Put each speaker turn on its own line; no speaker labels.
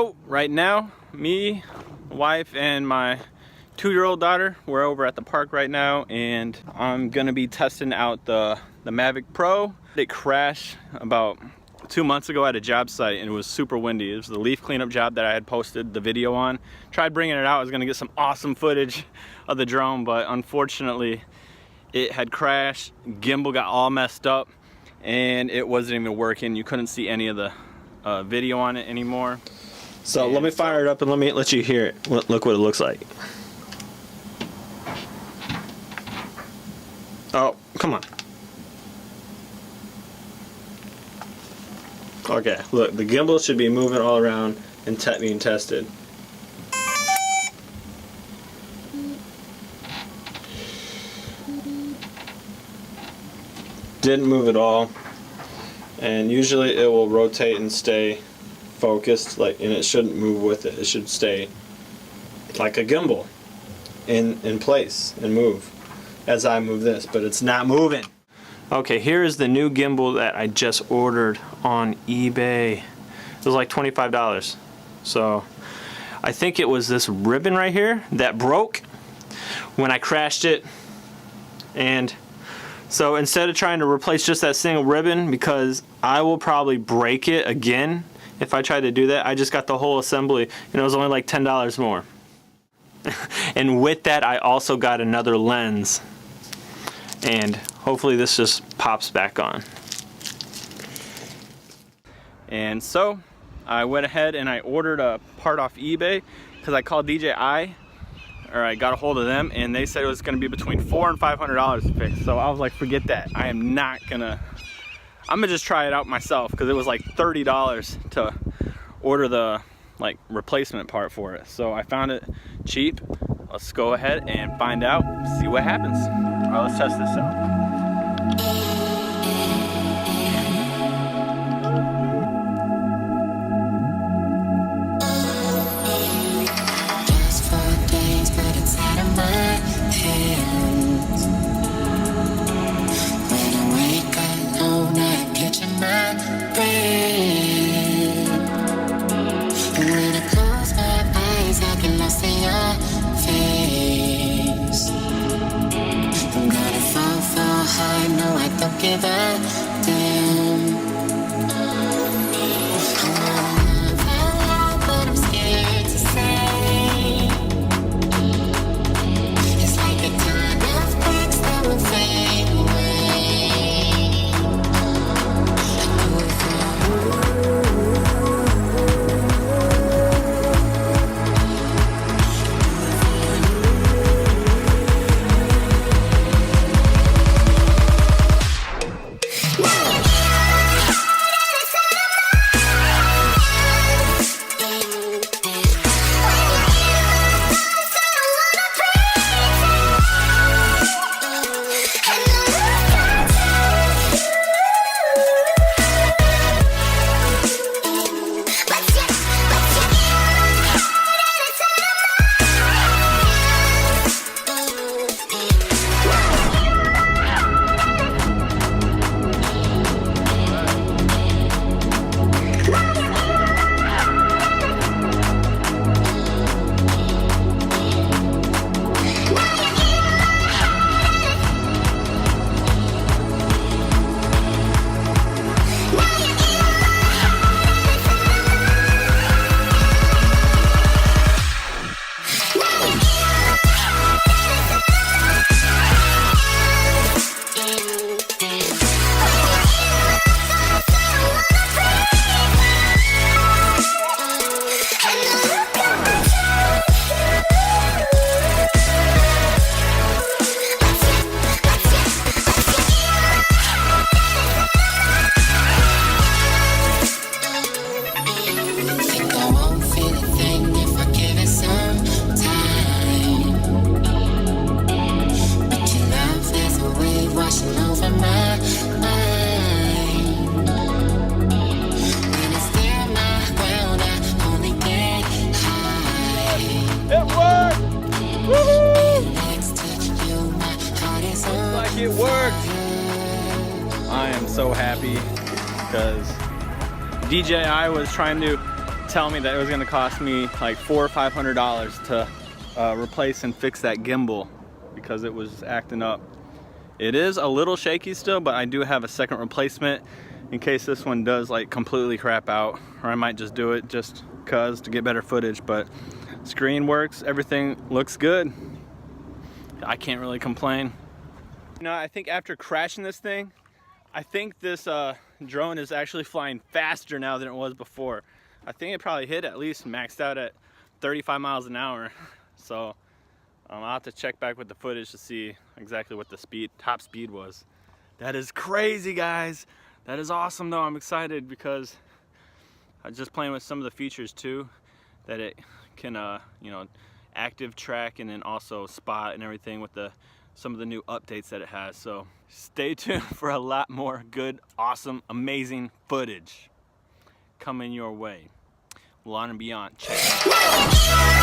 So right now, me, wife, and my 2-year-old daughter, we're over at the park right now, and I'm gonna be testing out the Mavic Pro. It crashed about 2 months ago at a job site, and it was super windy. It was the leaf cleanup job that I had posted the video on. Tried bringing it out. I was gonna get some awesome footage of the drone, but unfortunately it had crashed. Gimbal got all messed up and it wasn't even working. You couldn't see any of the video on it anymore.
So let me fire it up and let you hear it. Look what it looks like. Oh, come on. Okay, look, the gimbal should be moving all around and being tested. Didn't move at all, and usually it will rotate and stay focused, and it shouldn't move with it. It should stay like a gimbal in place and move as I move this, but it's not moving. Okay, here is the new gimbal that I just ordered on eBay. It was like $25. So I think it was this ribbon right here that broke when I crashed it. And so instead of trying to replace just that single ribbon, because I will probably break it again if I try to do that, I just got the whole assembly and it was only like $10 more. And with that, I also got another lens. And hopefully this just pops back on. And so I went ahead and I ordered a part off eBay because I called DJI, or I got a hold of them, and they said it was going to be between $400 and $500 to fix. So I was like, forget that. I'm gonna just try it out myself, because it was like $30 to order the replacement part for it. So I found it cheap. Let's go ahead and find out, see what happens. All right, let's test this out.
Give a damn. But I'm scared to say. It's like a ton of bricks that will fade away. I do it for
it worked. I am so happy because DJI was trying to tell me that it was gonna cost me like $400 or $500 to replace and fix that gimbal because it was acting up. It is a little shaky still, but I do have a second replacement in case this one does like completely crap out, or I might just do it just cause to get better footage. But screen works, everything looks good. I can't really complain. You know, I think after crashing this thing, I think this drone is actually flying faster now than it was before. I think it probably hit at least maxed out at 35 miles an hour. So I'll have to check back with the footage to see exactly what the top speed was. That is crazy, guys. That is awesome though. I'm excited because I was just playing with some of the features too, that it can you know, active track and then also spot and everything with some of the new updates that it has. So stay tuned for a lot more good, awesome, amazing footage coming your way. Lawn and Beyond, check it out.